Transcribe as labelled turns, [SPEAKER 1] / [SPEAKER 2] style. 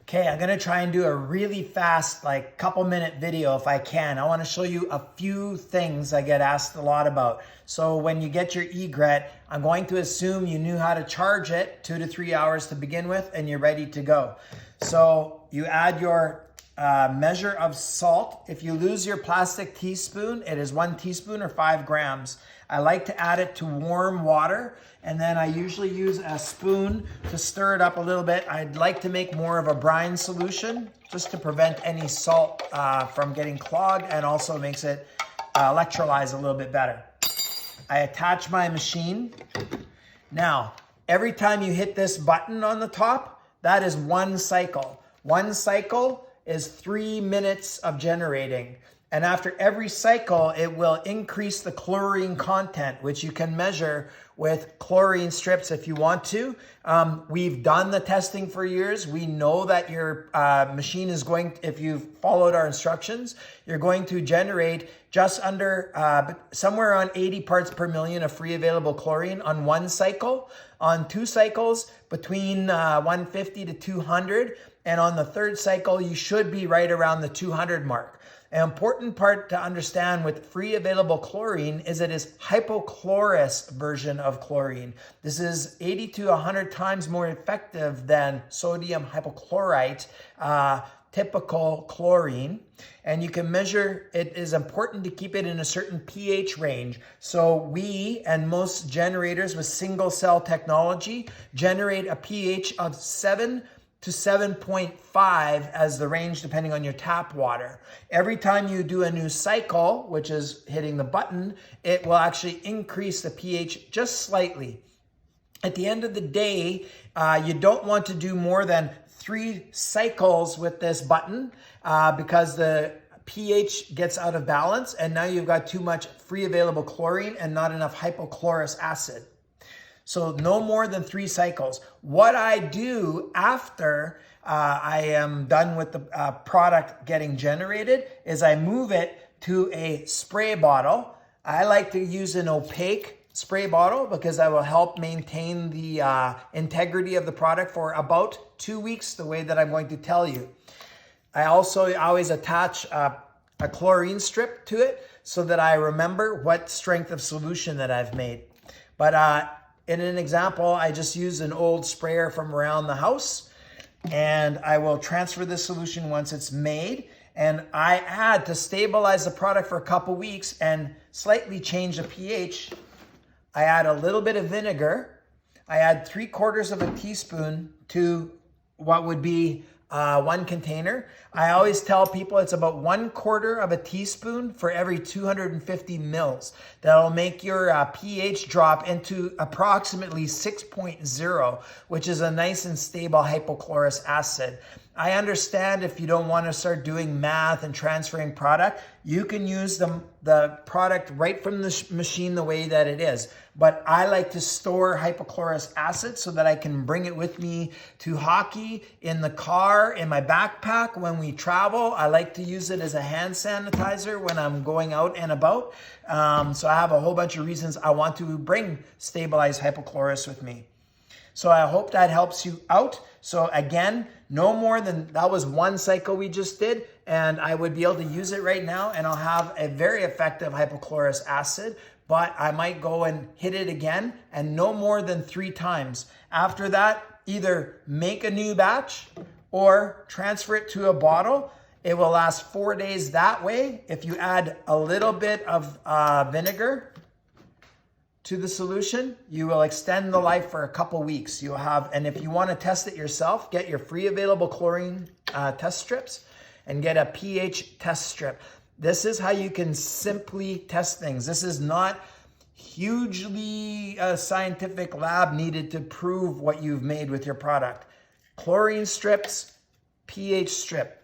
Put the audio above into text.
[SPEAKER 1] Okay, I'm gonna try and do a really fast, like couple minute video if I can. I wanna show you a few things I get asked a lot about. So when you get your Egret, I'm going to assume you knew how to charge it 2 to 3 hours to begin with and you're ready to go. So you add your measure of salt. If you lose your plastic teaspoon, it is 1 teaspoon or 5 grams. I like to add it to warm water, and then I usually use a spoon to stir it up a little bit. I'd like to make more of a brine solution just to prevent any salt from getting clogged, and also makes it electrolyze a little bit better. I attach my machine. Now, every time you hit this button on the top, that is 1 cycle. 1 cycle is 3 minutes of generating. And after every cycle, it will increase the chlorine content, which you can measure with chlorine strips if you want to. We've done the testing for years. We know that your machine is going, if you've followed our instructions, you're going to generate just under somewhere around 80 parts per million of free available chlorine on 1 cycle. On 2 cycles, between 150 to 200. And on the 3rd cycle, you should be right around the 200 mark. An important part to understand with free available chlorine is it is hypochlorous version of chlorine. This is 80 to 100 times more effective than sodium hypochlorite, typical chlorine. And you can measure, it is important to keep it in a certain pH range. So we and most generators with single cell technology generate a pH of 7 to 7.5 as the range depending on your tap water. Every time you do a new cycle, which is hitting the button, it will actually increase the pH just slightly. At the end of the day, you don't want to do more than 3 cycles with this button because the pH gets out of balance and now you've got too much free available chlorine and not enough hypochlorous acid. So no more than 3 cycles. What I do after I am done with the product getting generated is I move it to a spray bottle. I like to use an opaque spray bottle because I will help maintain the integrity of the product for about 2 weeks, the way that I'm going to tell you. I also always attach a chlorine strip to it so that I remember what strength of solution that I've made. But in an example, I just use an old sprayer from around the house and I will transfer the solution once it's made. And I add, to stabilize the product for a couple weeks and slightly change the pH, I add a little bit of vinegar. I add 3/4 of a teaspoon to what would be 1 container. I always tell people it's about 1/4 of a teaspoon for every 250 mils. That'll make your pH drop into approximately 6.0, which is a nice and stable hypochlorous acid. I understand if you don't want to start doing math and transferring product, you can use the product right from the machine the way that it is. But I like to store hypochlorous acid so that I can bring it with me to hockey, in the car, in my backpack when we travel. I like to use it as a hand sanitizer when I'm going out and about. So I have a whole bunch of reasons I want to bring stabilized hypochlorous with me. So I hope that helps you out. So again, no more than, that was 1 cycle we just did, and I would be able to use it right now and I'll have a very effective hypochlorous acid, but I might go and hit it again, and no more than 3 times. After that, either make a new batch or transfer it to a bottle. It will last 4 days that way. If you add a little bit of vinegar to the solution, you will extend the life for a couple weeks. You'll have, and if you want to test it yourself, get your free available chlorine test strips and get a pH test strip. This is how you can simply test things. This is not hugely scientific lab needed to prove what you've made with your product. Chlorine strips, pH strip.